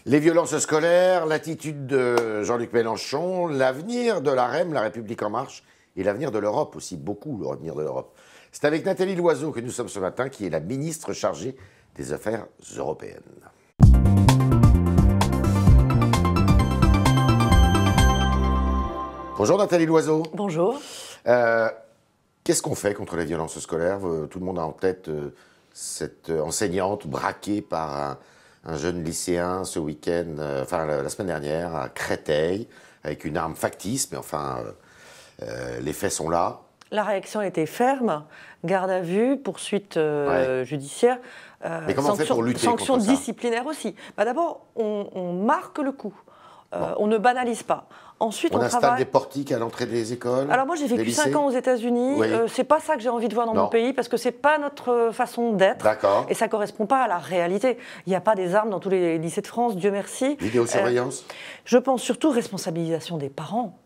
Les violences scolaires, l'attitude de Jean-Luc Mélenchon, l'avenir de la REM, La République En Marche, et l'avenir de l'Europe aussi, beaucoup l'avenir de l'Europe. C'est avec Nathalie Loiseau que nous sommes ce matin, qui est la ministre chargée des Affaires européennes. Bonjour Nathalie Loiseau. Bonjour. Qu'est-ce qu'on fait contre les violences scolaires? Tout le monde a en tête cette enseignante braquée par un jeune lycéen ce week-end, enfin la semaine dernière, à Créteil, avec une arme factice, mais enfin, les faits sont là. La réaction était ferme, garde à vue, poursuite judiciaire, mais comment on fait pour lutter sanctions contre ça? Disciplinaires aussi. D'abord, on marque le coup, on ne banalise pas. Ensuite, on installe des portiques à l'entrée des écoles. Alors moi j'ai vécu 5 ans aux États-Unis, oui. C'est pas ça que j'ai envie de voir dans mon pays, parce que c'est pas notre façon d'être, et ça correspond pas à la réalité. Il n'y a pas des armes dans tous les lycées de France, Dieu merci. Vidéosurveillance. Je pense surtout responsabilisation des parents.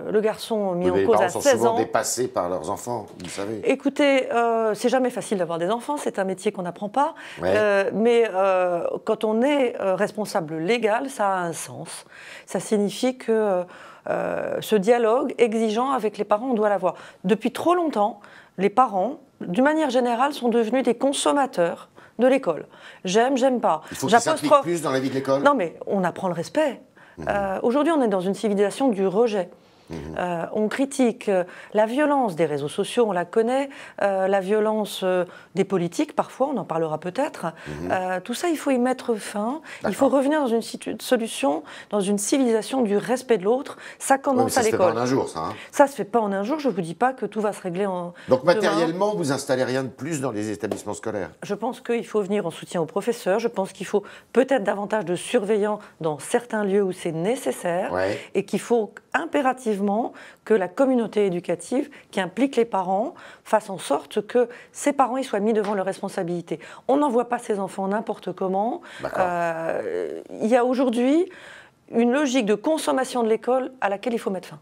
Le garçon mis en cause à 16 ans. Les parents sont souvent dépassés par leurs enfants, vous savez. Écoutez, c'est jamais facile d'avoir des enfants, c'est un métier qu'on n'apprend pas. Mais quand on est responsable légal, ça a un sens. Ça signifie que ce dialogue exigeant avec les parents, on doit l'avoir. Depuis trop longtemps, les parents, d'une manière générale, sont devenus des consommateurs de l'école. J'aime, j'aime pas. Il faut qu'ils s'impliquent plus dans la vie de l'école. Non, mais on apprend le respect. Aujourd'hui, on est dans une civilisation du rejet. On critique la violence des réseaux sociaux, on la connaît, la violence des politiques, parfois, on en parlera peut-être. Tout ça, il faut y mettre fin. Il faut revenir dans une solution, dans une civilisation du respect de l'autre. Ça commence à l'école. Ça se fait pas en un jour, ça. Ça se fait pas en un jour. Je vous dis pas que tout va se régler en. Donc matériellement, vous installez rien de plus dans les établissements scolaires? Je pense qu'il faut venir en soutien aux professeurs. Je pense qu'il faut peut-être davantage de surveillants dans certains lieux où c'est nécessaire, et qu'il faut impérativement que la communauté éducative, qui implique les parents, fasse en sorte que ces parents ils soient mis devant leurs responsabilités. On n'envoie pas ses enfants n'importe comment. Il y a aujourd'hui une logique de consommation de l'école à laquelle il faut mettre fin.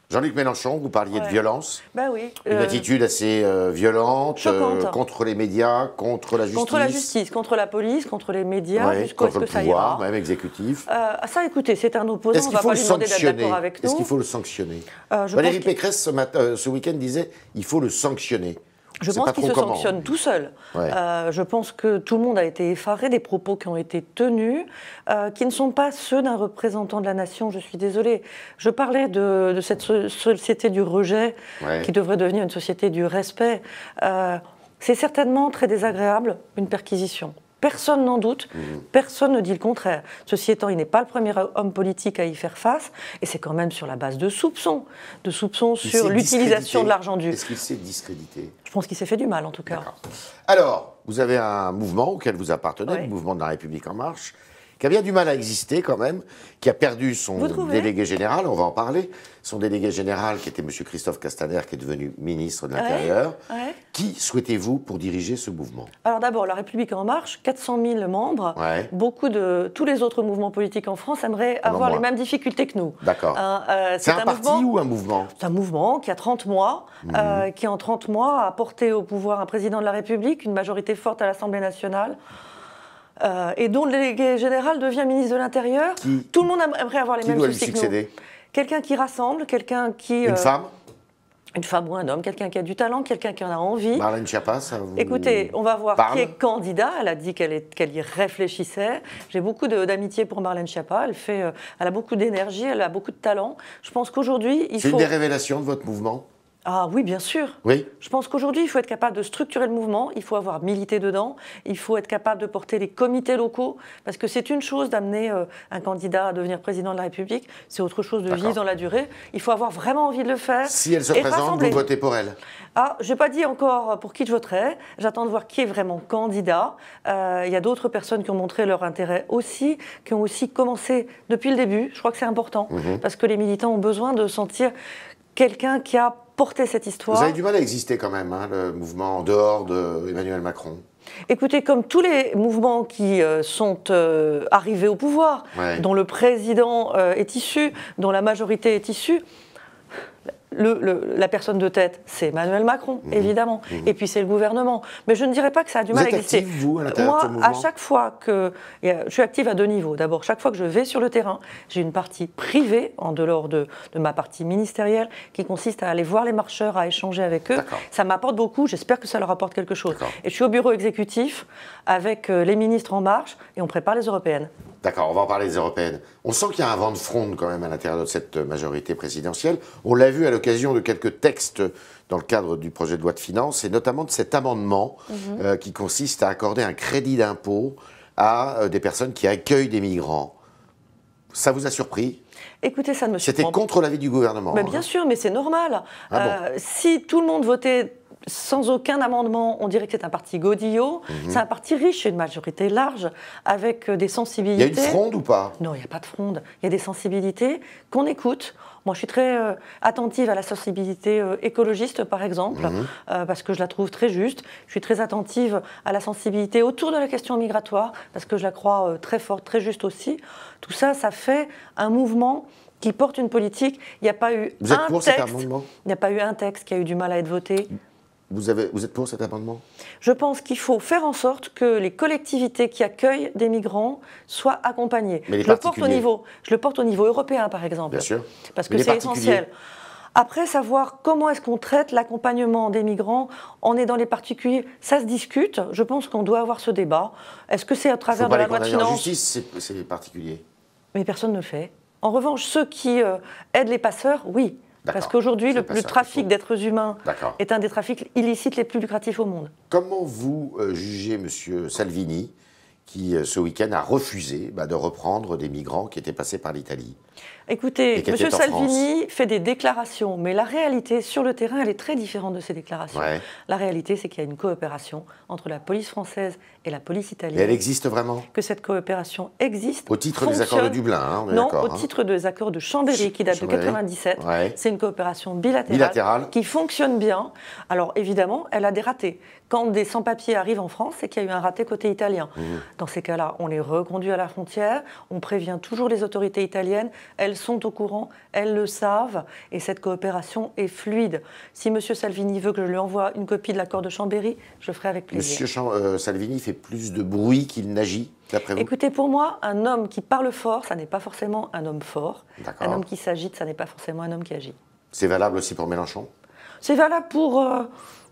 Jean-Luc Mélenchon, vous parliez de violence. Oui. Une attitude assez violente contre les médias, contre la justice. Contre la justice, contre la police, contre les médias, jusqu'où est-ce que ça ira. Contre le pouvoir, même exécutif. Ça, écoutez, c'est un opposant, on ne va pas lui demander d'être d'accord avec nous. Est-ce qu'il faut le sanctionner? Valérie Pécresse, ce week-end, disait il faut le sanctionner. Je pense qu'il se sanctionne tout seul. Je pense que tout le monde a été effaré des propos qui ont été tenus, qui ne sont pas ceux d'un représentant de la nation, je suis désolée. Je parlais de cette société du rejet qui devrait devenir une société du respect. C'est certainement très désagréable, une perquisition. Personne n'en doute, personne ne dit le contraire. Ceci étant, il n'est pas le premier homme politique à y faire face, et c'est quand même sur la base de soupçons sur l'utilisation de l'argent du... Est-ce qu'il s'est discrédité? Je pense qu'il s'est fait du mal, en tout cas. Alors, vous avez un mouvement auquel vous appartenez, le mouvement de la République En Marche, qui a bien du mal à exister quand même, qui a perdu son délégué général, on va en parler, son délégué général qui était M. Christophe Castaner, qui est devenu ministre de l'Intérieur. Qui souhaitez-vous pour diriger ce mouvement? Alors d'abord, la République En Marche, 400 000 membres, tous les autres mouvements politiques en France aimeraient avoir les mêmes difficultés que nous. D'accord. C'est un parti ou un mouvement? C'est un mouvement qui a 30 mois, qui en 30 mois a porté au pouvoir un président de la République, une majorité forte à l'Assemblée nationale, et dont le délégué général devient ministre de l'Intérieur. Tout le monde aimerait avoir les mêmes soucis que nous. Quelqu'un qui rassemble, quelqu'un qui... Une femme? Une femme ou un homme, quelqu'un qui a du talent, quelqu'un qui en a envie. Marlène Schiappa, ça vous Écoutez, on va voir qui est candidat. Elle a dit qu'elle y réfléchissait. J'ai beaucoup d'amitié pour Marlène Schiappa. Elle a beaucoup d'énergie, elle a beaucoup de talent. Je pense qu'aujourd'hui, il faut... C'est une des révélations de votre mouvement? Ah oui, bien sûr. Oui. Je pense qu'aujourd'hui, il faut être capable de structurer le mouvement, il faut avoir milité dedans, il faut être capable de porter les comités locaux, parce que c'est une chose d'amener un candidat à devenir président de la République, c'est autre chose de vivre dans la durée. Il faut avoir vraiment envie de le faire. Si elle se présente, vous votez pour elle? Je n'ai pas dit encore pour qui je voterai. J'attends de voir qui est vraiment candidat. Il y a d'autres personnes qui ont montré leur intérêt aussi, qui ont aussi commencé depuis le début. Je crois que c'est important, parce que les militants ont besoin de sentir quelqu'un qui a porté cette histoire. Vous avez du mal à exister quand même, le mouvement en dehors d'Emmanuel Macron. Écoutez, comme tous les mouvements qui sont arrivés au pouvoir, dont le président est issu, dont la majorité est issue, La personne de tête, c'est Emmanuel Macron, évidemment. Et puis c'est le gouvernement. Mais je ne dirais pas que ça a du mal à exister. Vous êtes active, vous, à l'intérieur de ce mouvement ? À chaque fois que... Je suis active à 2 niveaux. D'abord, chaque fois que je vais sur le terrain, j'ai une partie privée, en dehors de ma partie ministérielle, qui consiste à aller voir les marcheurs, à échanger avec eux. Ça m'apporte beaucoup. J'espère que ça leur apporte quelque chose. Et je suis au bureau exécutif avec les ministres En Marche et on prépare les européennes. D'accord, on va en parler des européennes. On sent qu'il y a un vent de fronde quand même à l'intérieur de cette majorité présidentielle. On l'a vu à l'occasion de quelques textes dans le cadre du projet de loi de finances, et notamment de cet amendement qui consiste à accorder un crédit d'impôt à des personnes qui accueillent des migrants. Ça vous a surpris ? Écoutez, ça ne me surprend pas. C'était contre l'avis du gouvernement. Mais bien sûr, mais c'est normal. Si tout le monde votait sans aucun amendement, on dirait que c'est un parti godillot. C'est un parti riche, une majorité large, avec des sensibilités. Il y a une fronde ou pas ? Non, il n'y a pas de fronde. Il y a des sensibilités qu'on écoute. Moi, je suis très attentive à la sensibilité écologiste, par exemple, parce que je la trouve très juste. Je suis très attentive à la sensibilité autour de la question migratoire, parce que je la crois très forte, très juste aussi. Tout ça, ça fait un mouvement qui porte une politique. Il n'y a pas eu Vous êtes pour cet amendement ? Il n'y a pas eu un texte qui a eu du mal à être voté. Vous êtes pour cet amendement ? Je pense qu'il faut faire en sorte que les collectivités qui accueillent des migrants soient accompagnées. Mais les je le porte au niveau européen, par exemple. Bien sûr. Parce que c'est essentiel. Après, savoir comment est-ce qu'on traite l'accompagnement des migrants, on est dans les particuliers, ça se discute. Je pense qu'on doit avoir ce débat. Est-ce que c'est à travers de la loi de finances ? En justice, c'est les particuliers. Mais personne ne le fait. En revanche, ceux qui aident les passeurs, oui. Parce qu'aujourd'hui, le trafic d'êtres humains est un des trafics illicites les plus lucratifs au monde. Comment vous jugez M. Salvini, qui ce week-end a refusé de reprendre des migrants qui étaient passés par l'Italie ? Écoutez, M. Salvini fait des déclarations, mais la réalité sur le terrain, elle est très différente de ces déclarations. La réalité, c'est qu'il y a une coopération entre la police française et la police italienne. Et elle existe vraiment ? Que cette coopération existe. Au titre des accords de Dublin, non, au titre des accords de Chambéry, qui datent de 1997. C'est une coopération bilatérale qui fonctionne bien. Alors évidemment, elle a des ratés. Quand des sans-papiers arrivent en France, c'est qu'il y a eu un raté côté italien. Dans ces cas-là, on les reconduit à la frontière, on prévient toujours les autorités italiennes, elles sont au courant, elles le savent, et cette coopération est fluide. Si M. Salvini veut que je lui envoie une copie de l'accord de Chambéry, je le ferai avec plaisir. M. Salvini fait plus de bruit qu'il n'agit, d'après vous ? Écoutez, pour moi, un homme qui parle fort, ça n'est pas forcément un homme fort. Un homme qui s'agite, ça n'est pas forcément un homme qui agit. C'est valable aussi pour Mélenchon ? C'est valable pour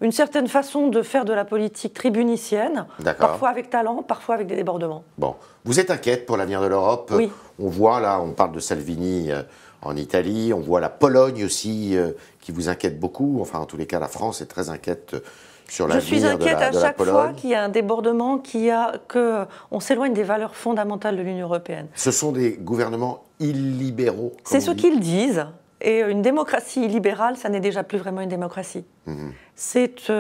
une certaine façon de faire de la politique tribunicienne, parfois avec talent, parfois avec des débordements. Bon, vous êtes inquiète pour l'avenir de l'Europe ? Oui. On voit là, on parle de Salvini en Italie, on voit la Pologne aussi qui vous inquiète beaucoup. Enfin, en tous les cas, la France est très inquiète sur l'avenir de la Pologne. Je suis inquiète à chaque fois qu'il y a un débordement, qu'on s'éloigne des valeurs fondamentales de l'Union européenne. Ce sont des gouvernements illibéraux. C'est ce qu'ils disent. Et une démocratie libérale, ça n'est déjà plus vraiment une démocratie. C'est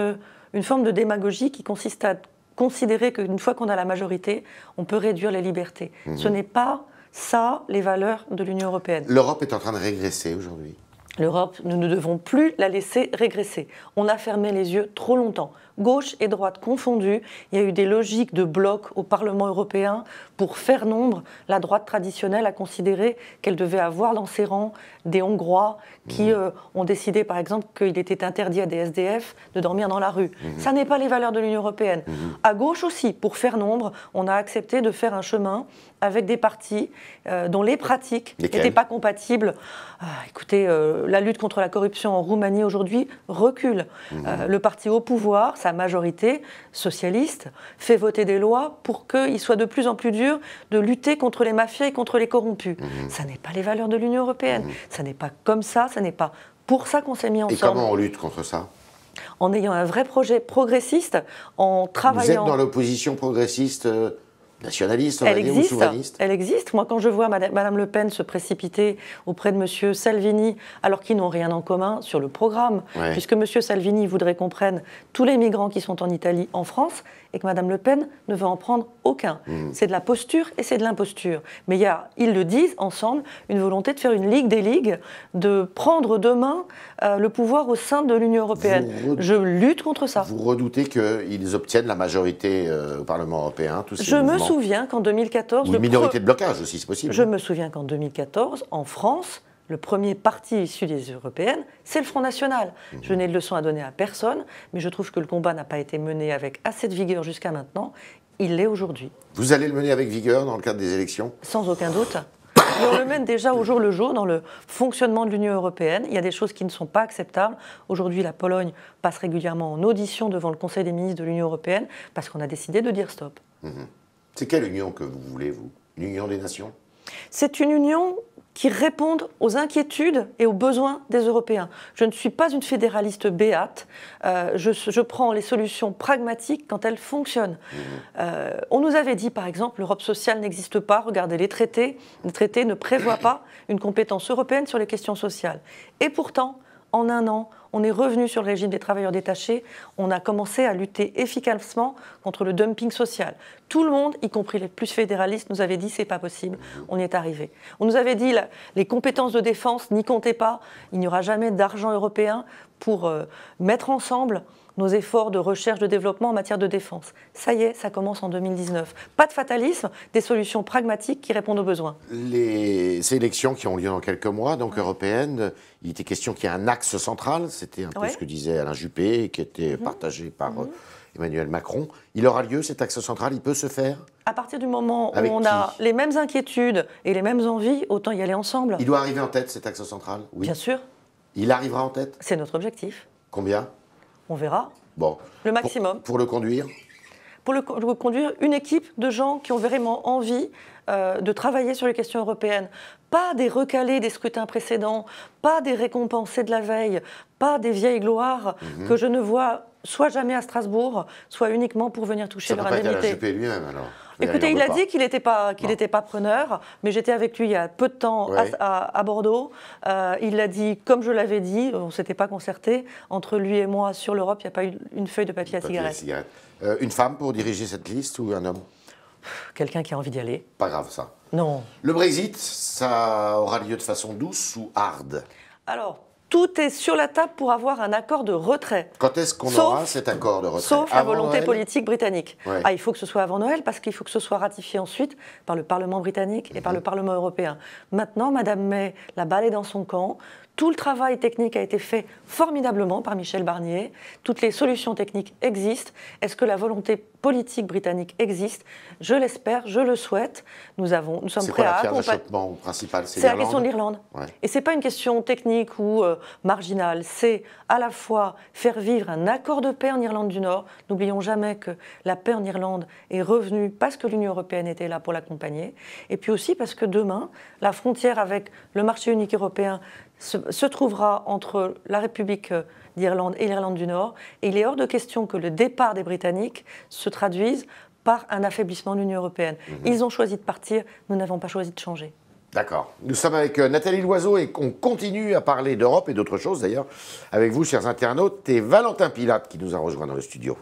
une forme de démagogie qui consiste à considérer qu'une fois qu'on a la majorité, on peut réduire les libertés. Ce n'est pas ça, les valeurs de l'Union européenne. L'Europe est en train de régresser aujourd'hui. L'Europe, nous ne devons plus la laisser régresser. On a fermé les yeux trop longtemps. Gauche et droite confondues, il y a eu des logiques de bloc au Parlement européen pour faire nombre. La droite traditionnelle a considéré qu'elle devait avoir dans ses rangs des Hongrois qui ont décidé, par exemple, qu'il était interdit à des SDF de dormir dans la rue. Ça n'est pas les valeurs de l'Union européenne. À gauche aussi, pour faire nombre, on a accepté de faire un chemin avec des partis dont les pratiques n'étaient pas compatibles. Écoutez, la lutte contre la corruption en Roumanie aujourd'hui recule. Le parti au pouvoir, sa majorité socialiste, fait voter des lois pour qu'il soit de plus en plus dur de lutter contre les mafias et contre les corrompus. Ça n'est pas les valeurs de l'Union européenne. Ça n'est pas comme ça, ça n'est pas pour ça qu'on s'est mis ensemble. Et comment on lutte contre ça ? En ayant un vrai projet progressiste, en travaillant... Vous êtes dans l'opposition progressiste nationaliste, on va dire, ou souverainiste ? Elle existe. Moi, quand je vois Madame Le Pen se précipiter auprès de M. Salvini, alors qu'ils n'ont rien en commun sur le programme, puisque M. Salvini voudrait qu'on prenne tous les migrants qui sont en Italie en France, et que Mme Le Pen ne veut en prendre aucun. C'est de la posture et c'est de l'imposture. Mais il y a, ils le disent ensemble, une volonté de faire une ligue des ligues, de prendre demain le pouvoir au sein de l'Union européenne. Je lutte contre ça. Vous redoutez qu'ils obtiennent la majorité au Parlement européen, tous ces Je mouvements. me souviens qu'en 2014... Ou une minorité de blocage aussi, c'est possible. Je me souviens qu'en 2014, en France, le premier parti issu des européennes, c'est le Front National. Je n'ai de leçon à donner à personne, mais je trouve que le combat n'a pas été mené avec assez de vigueur jusqu'à maintenant. Il l'est aujourd'hui. Vous allez le mener avec vigueur dans le cadre des élections? Sans aucun doute. Et on le mène déjà au jour le jour dans le fonctionnement de l'Union européenne. Il y a des choses qui ne sont pas acceptables. Aujourd'hui, la Pologne passe régulièrement en audition devant le Conseil des ministres de l'Union européenne parce qu'on a décidé de dire stop. C'est quelle union que vous voulez, vous? Une union des nations? C'est une union qui répondent aux inquiétudes et aux besoins des Européens. Je ne suis pas une fédéraliste béate, je prends les solutions pragmatiques quand elles fonctionnent. On nous avait dit, par exemple, l'Europe sociale n'existe pas, regardez les traités ne prévoient pas une compétence européenne sur les questions sociales. Et pourtant, en un an, on est revenu sur le régime des travailleurs détachés, on a commencé à lutter efficacement contre le dumping social. Tout le monde, y compris les plus fédéralistes, nous avait dit c'est pas possible, on y est arrivé. On nous avait dit les compétences de défense, n'y comptez pas, il n'y aura jamais d'argent européen pour mettre ensemble nos efforts de recherche, de développement en matière de défense. Ça y est, ça commence en 2019. Pas de fatalisme, des solutions pragmatiques qui répondent aux besoins. Les élections qui ont lieu dans quelques mois, donc européennes, il était question qu'il y ait un axe central, c'était un peu ce que disait Alain Juppé, qui était partagé par Emmanuel Macron. Il aura lieu, cet axe central, il peut se faire? À partir du moment où on a les mêmes inquiétudes et les mêmes envies, autant y aller ensemble. Il doit arriver en tête, cet axe central? Oui. Bien sûr. Il arrivera en tête? C'est notre objectif. Combien? On verra. Bon. Le maximum. Pour le conduire? Pour le conduire, une équipe de gens qui ont vraiment envie de travailler sur les questions européennes. Pas des recalés des scrutins précédents, pas des récompensés de la veille, pas des vieilles gloires que je ne vois soit jamais à Strasbourg, soit uniquement pour venir toucher leur indemnité. Ça peut pas être Alain Juppé lui-même, alors? Écoutez, il a dit qu'il n'était pas preneur, mais j'étais avec lui il y a peu de temps à Bordeaux. Il l'a dit comme je l'avais dit, on ne s'était pas concerté. Entre lui et moi, sur l'Europe, il n'y a pas eu une feuille de papier à cigarette. Une femme pour diriger cette liste ou un homme? Quelqu'un qui a envie d'y aller. Pas grave, ça. Non. Le Brexit, ça aura lieu de façon douce ou hard? Alors, tout est sur la table pour avoir un accord de retrait. Quand est-ce qu'on aura cet accord de retrait? Sauf la volonté politique britannique. Ouais. Il faut que ce soit avant Noël, parce qu'il faut que ce soit ratifié ensuite par le Parlement britannique et par le Parlement européen. Maintenant, Madame May, la balle est dans son camp. Tout le travail technique a été fait formidablement par Michel Barnier. Toutes les solutions techniques existent. Est-ce que la volonté politique britannique existe? Je l'espère, je le souhaite. Nous sommes prêts à accompagner. C'est quoi la pierre d'achoppement principale? C'est la question de l'Irlande. Ouais. Et ce n'est pas une question technique ou marginale. C'est à la fois faire vivre un accord de paix en Irlande du Nord. N'oublions jamais que la paix en Irlande est revenue parce que l'Union européenne était là pour l'accompagner. Et puis aussi parce que demain, la frontière avec le marché unique européen se trouvera entre la République d'Irlande et l'Irlande du Nord. Et il est hors de question que le départ des Britanniques se traduise par un affaiblissement de l'Union européenne. Ils ont choisi de partir, nous n'avons pas choisi de changer. D'accord. Nous sommes avec Nathalie Loiseau et on continue à parler d'Europe et d'autres choses d'ailleurs avec vous, chers internautes, et Valentin Pilate qui nous a rejoint dans le studio.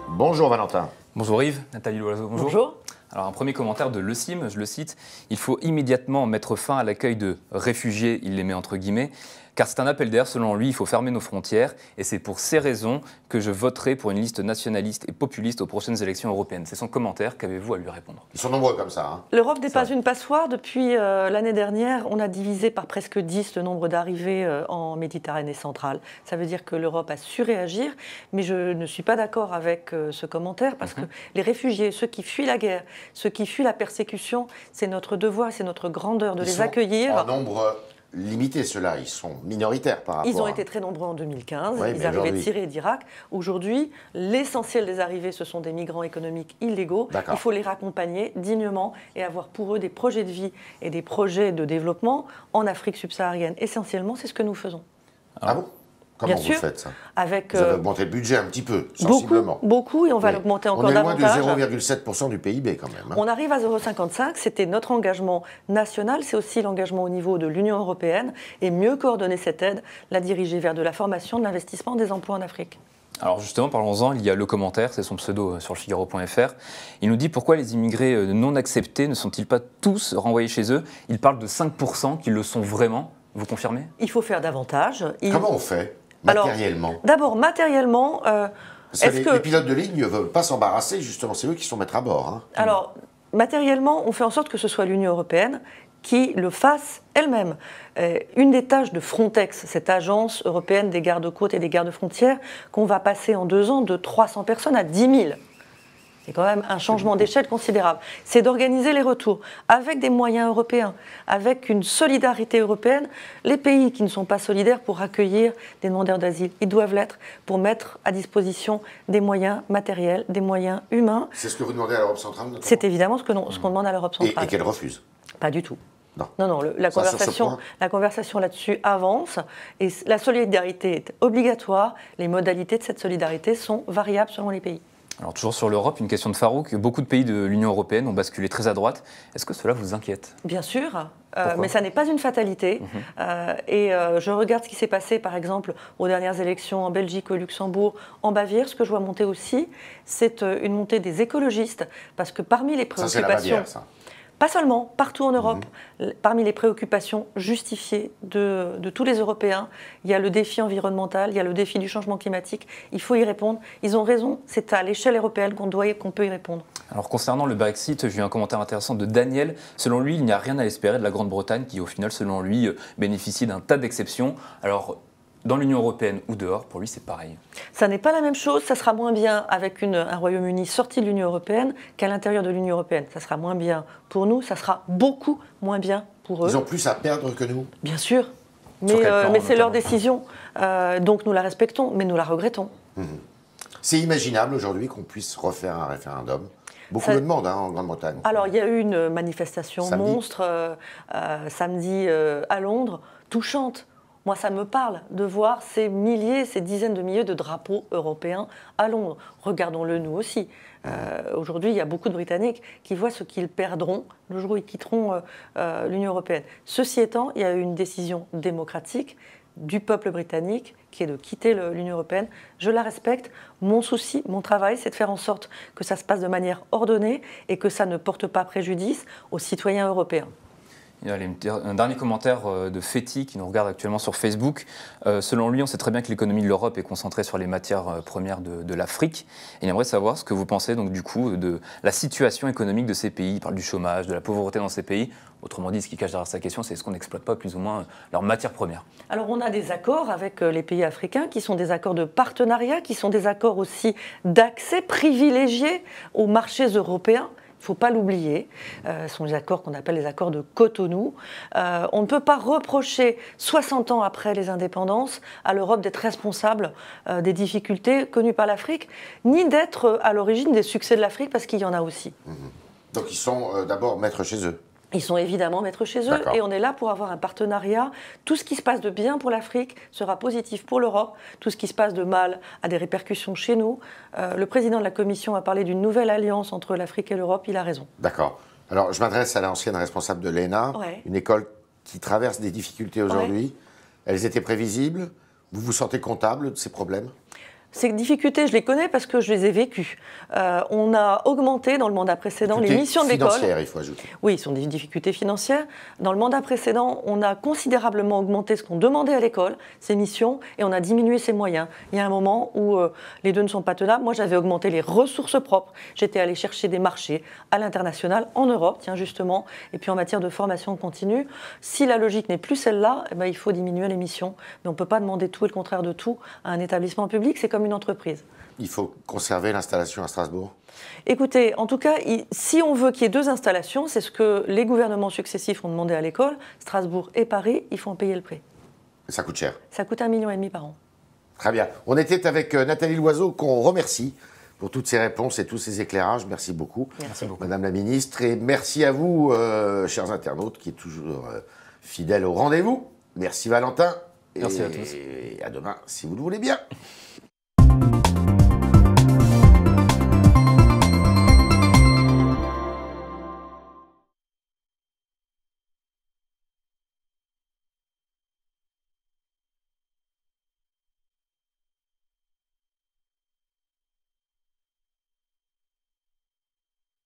Bonjour Valentin. Bonjour Yves, Nathalie Loiseau, bonjour. Bonjour. Alors un premier commentaire de Le Cime, je le cite, « Il faut immédiatement mettre fin à l'accueil de réfugiés, il les met entre guillemets, car c'est un appel d'air, selon lui, il faut fermer nos frontières, et c'est pour ces raisons que je voterai pour une liste nationaliste et populiste aux prochaines élections européennes. » C'est son commentaire, qu'avez-vous à lui répondre? Ils sont nombreux comme ça. Hein. L'Europe n'est pas une passoire. Depuis l'année dernière, on a divisé par presque 10 le nombre d'arrivées en Méditerranée centrale. Ça veut dire que l'Europe a su réagir, mais je ne suis pas d'accord avec ce commentaire, parce que les réfugiés, ceux qui fuient la guerre, ceux qui fuient la persécution, c'est notre devoir, c'est notre grandeur de les accueillir. En nombre limité, ceux-là, ils sont minoritaires par rapport. Ils ont été très nombreux en 2015, ils arrivaient de Syrie et d'Irak. Aujourd'hui, l'essentiel des arrivées, ce sont des migrants économiques illégaux. Il faut les raccompagner dignement et avoir pour eux des projets de vie et des projets de développement en Afrique subsaharienne. Essentiellement, c'est ce que nous faisons. Ah bon? Comment vous faites ça? Vous avez augmenté le budget un petit peu, sensiblement. Beaucoup, et on va l'augmenter encore davantage. On est loin de 0,7% du PIB quand même. Hein. On arrive à 0,55, c'était notre engagement national, c'est aussi l'engagement au niveau de l'Union européenne, et mieux coordonner cette aide, la diriger vers de la formation, de l'investissement, des emplois en Afrique. Alors justement, parlons-en, il y a le commentaire, c'est son pseudo sur le Figaro.fr. Il nous dit pourquoi les immigrés non acceptés ne sont-ils pas tous renvoyés chez eux? Il parle de 5% qui le sont vraiment, vous confirmez? Il faut faire davantage. Comment on fait matériellement? D'abord, matériellement... les pilotes de ligne ne veulent pas s'embarrasser, justement, c'est eux qui sont mettre à bord. Hein. Alors, matériellement, on fait en sorte que ce soit l'Union européenne qui le fasse elle-même. Une des tâches de Frontex, cette agence européenne des gardes-côtes et des gardes-frontières, qu'on va passer en 2 ans de 300 personnes à 10 000. C'est quand même un changement d'échelle considérable. C'est d'organiser les retours avec des moyens européens, avec une solidarité européenne. Les pays qui ne sont pas solidaires pour accueillir des demandeurs d'asile, ils doivent l'être pour mettre à disposition des moyens matériels, des moyens humains. C'est ce que vous demandez à l'Europe centrale, notamment ? C'est évidemment ce qu'on demande à l'Europe centrale. Et qu'elle refuse ? Pas du tout. Non, la conversation là-dessus avance et la solidarité est obligatoire. Les modalités de cette solidarité sont variables selon les pays. Alors toujours sur l'Europe, une question de Farouk. Beaucoup de pays de l'Union européenne ont basculé très à droite. Est-ce que cela vous inquiète ? Bien sûr, mais ça n'est pas une fatalité. Je regarde ce qui s'est passé, par exemple, aux dernières élections en Belgique, au Luxembourg, en Bavière. Ce que je vois monter aussi, c'est une montée des écologistes, parce que parmi les préoccupations... Ça, c'est la Bavière, ça. Pas seulement, partout en Europe, parmi les préoccupations justifiées de tous les Européens, il y a le défi environnemental, il y a le défi du changement climatique, il faut y répondre. Ils ont raison, c'est à l'échelle européenne qu'on peut y répondre. Alors concernant le Brexit, j'ai eu un commentaire intéressant de Daniel. Selon lui, il n'y a rien à espérer de la Grande-Bretagne qui, au final, selon lui, bénéficie d'un tas d'exceptions. Alors, dans l'Union européenne ou dehors, pour lui, c'est pareil. Ça n'est pas la même chose, ça sera moins bien avec un Royaume-Uni sorti de l'Union européenne qu'à l'intérieur de l'Union européenne. Ça sera moins bien pour nous, ça sera beaucoup moins bien pour eux. Ils ont plus à perdre que nous ? Bien sûr, mais c'est leur décision, donc nous la respectons, mais nous la regrettons. C'est imaginable aujourd'hui qu'on puisse refaire un référendum. Beaucoup le demandent en Grande-Bretagne. Alors, il y a eu une manifestation monstre samedi à Londres, touchante. Moi, ça me parle de voir ces milliers, ces dizaines de milliers de drapeaux européens à Londres. Regardons-le nous aussi. Aujourd'hui, il y a beaucoup de Britanniques qui voient ce qu'ils perdront le jour où ils quitteront l'Union européenne. Ceci étant, il y a eu une décision démocratique du peuple britannique qui est de quitter l'Union européenne. Je la respecte. Mon souci, mon travail, c'est de faire en sorte que ça se passe de manière ordonnée et que ça ne porte pas préjudice aux citoyens européens. Il y a un dernier commentaire de Fetty qui nous regarde actuellement sur Facebook. Selon lui, on sait très bien que l'économie de l'Europe est concentrée sur les matières premières de l'Afrique. Il aimerait savoir ce que vous pensez donc, du coup de la situation économique de ces pays. Il parle du chômage, de la pauvreté dans ces pays. Autrement dit, ce qui cache derrière sa question, c'est est-ce qu'on n'exploite pas plus ou moins leurs matières premières ? Alors on a des accords avec les pays africains qui sont des accords de partenariat, qui sont des accords aussi d'accès privilégié aux marchés européens. Il ne faut pas l'oublier, ce sont les accords qu'on appelle les accords de Cotonou. On ne peut pas reprocher, 60 ans après les indépendances, à l'Europe d'être responsable des difficultés connues par l'Afrique, ni d'être à l'origine des succès de l'Afrique, parce qu'il y en a aussi. Donc ils sont d'abord maîtres chez eux ? Ils sont évidemment maîtres chez eux et on est là pour avoir un partenariat. Tout ce qui se passe de bien pour l'Afrique sera positif pour l'Europe. Tout ce qui se passe de mal a des répercussions chez nous. Le président de la Commission a parlé d'une nouvelle alliance entre l'Afrique et l'Europe. Il a raison. D'accord. Alors je m'adresse à l'ancienne responsable de l'ENA, une école qui traverse des difficultés aujourd'hui. Elles étaient prévisibles. Vous vous sentez comptable de ces problèmes ? Ces difficultés, je les connais parce que je les ai vécues. On a augmenté dans le mandat précédent les missions de l'école. Financières, il faut ajouter. Oui, ce sont des difficultés financières. Dans le mandat précédent, on a considérablement augmenté ce qu'on demandait à l'école, ses missions, et on a diminué ses moyens. Il y a un moment où les deux ne sont pas tenables. Moi, j'avais augmenté les ressources propres. J'étais allée chercher des marchés à l'international, en Europe, tiens, justement, et puis en matière de formation continue. Si la logique n'est plus celle-là, eh ben, il faut diminuer les missions. Mais on ne peut pas demander tout et le contraire de tout à un établissement public. C'est comme une entreprise. Il faut conserver l'installation à Strasbourg ? Écoutez, en tout cas, si on veut qu'il y ait 2 installations, c'est ce que les gouvernements successifs ont demandé à l'école, Strasbourg et Paris, il faut en payer le prix. Ça coûte cher ? Ça coûte 1,5 million par an. Très bien. On était avec Nathalie Loiseau, qu'on remercie pour toutes ces réponses et tous ces éclairages. Merci beaucoup, Madame la Ministre. Et merci à vous, chers internautes, qui êtes toujours fidèles au rendez-vous. Merci Valentin. Merci à tous. Et à demain, si vous le voulez bien.